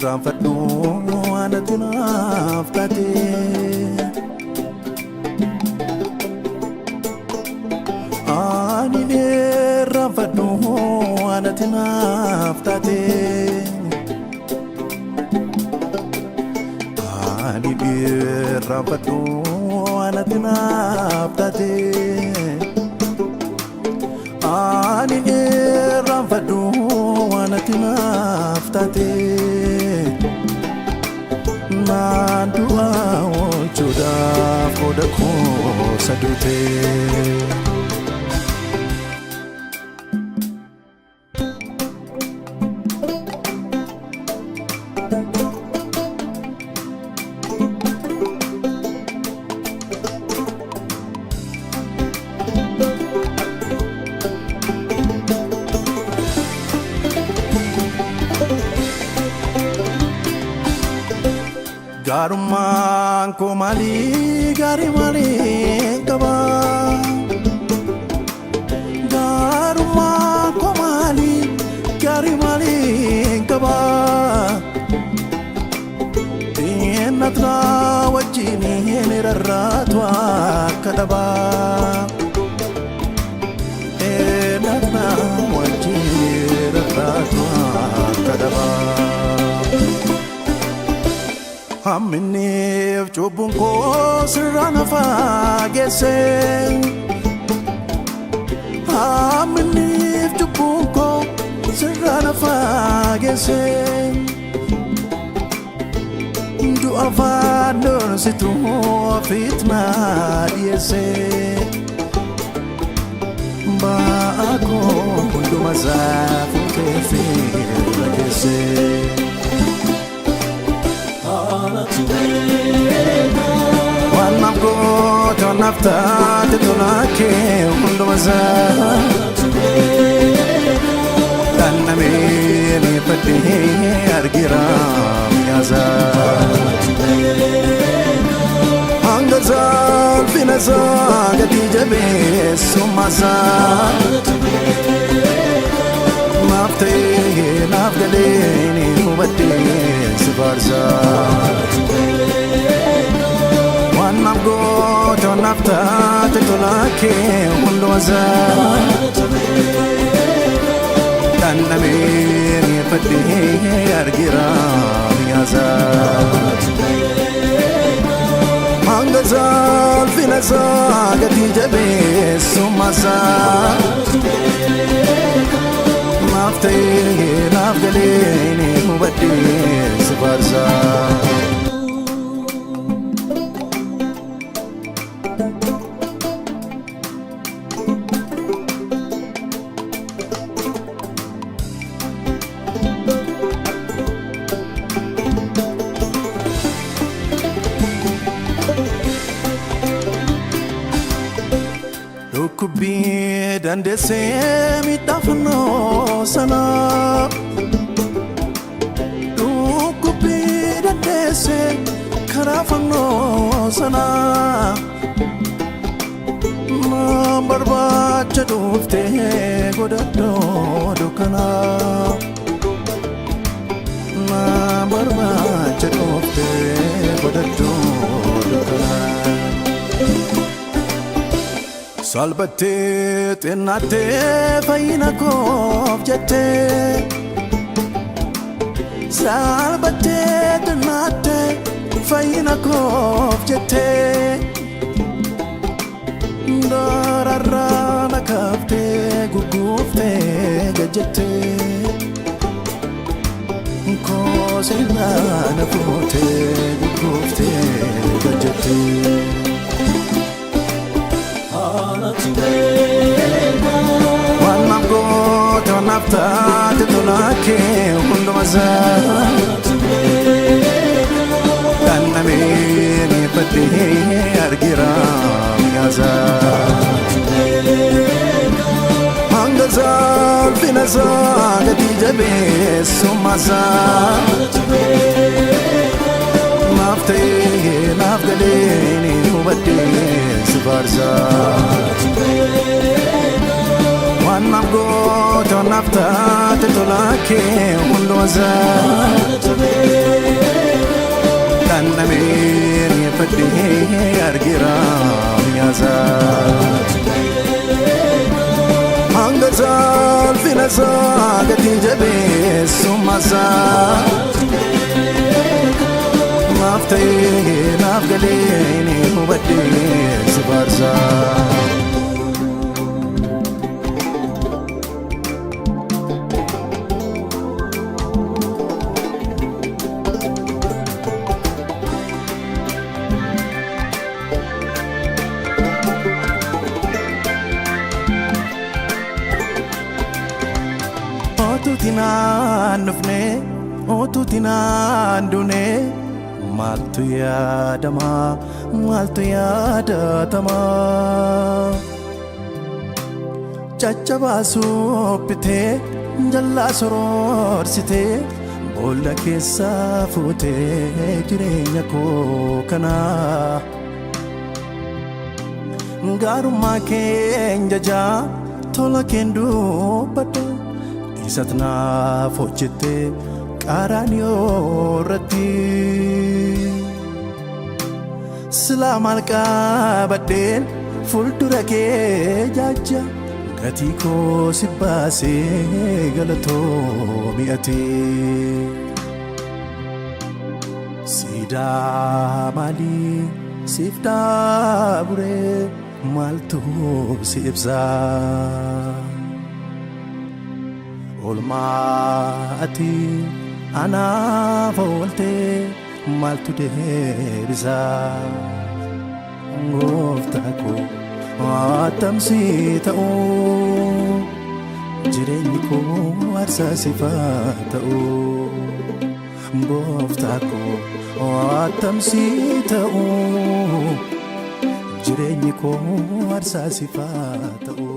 Ranfadhu anatti naaf taate ani ranfadhu anatti naaf taate ani ranfadhu anatti naaf taate ani ranfadhu anatti naaf taate Mandua ochuda foda ko sadute Garuman ko mali gari mali kaba Garuman ko mali gari mali kaba Tinatra wajini nirarratwa kadaba Tinatra wajini nirarratwa kadaba Aminif chubun ko sirana fagese Aminif chubun ko sirana fagese Du avador situ fitna diese Ba ako kundu mazafu kefi lagese Wanam ko tonafta tetulake undomaza Taname ni pati argira miyaza Angaza finaza gati jabe sumaza Nafte nafgale ni ubate sibarza Wanam go tonafta tetulake undomaza Taname ni pati argira miyaza Angaza finaza gati jabe sumaza Nafte nafgale ni ubate sibarza Kubi dande se mi tafno sana Kubi dande se karafno sana Ma barba chadufte godado dukana Ma barba chadufte godado dukana Salbate tenate faina kof jette Salbate tenate faina kof jette Darara nakafte gugufte gajette Kosila nafote gugufte gajette tolake hundumaza kannameni fadde argira yaza mangaza finaza gati jabe sumaza nafte nafgaleni hubadde sibarza wanabgo to nafta tolake hundumaza kannameni fadde argira yaza mangaza finaza gati jabe sumaza nafte nafgaleni hubadde sibarza Otutina nufne otutina ndune maltu yadama maltu yadatama chachabasu pite jalla sororsite bolla kessa fute jireenya ko kana garuma kenjaja tola kendu badu isatna fochete qaranio rati slamalka badel fuldurake jaja gatiko sibase galato miati sida mali sifta bure maltu sibza olmaati ana volte maltu debiza ngoftako atamsi ta'u jireenyi ko arsa sifata'u ngoftako atamsi ta'u jireenyi ko arsa sifata'u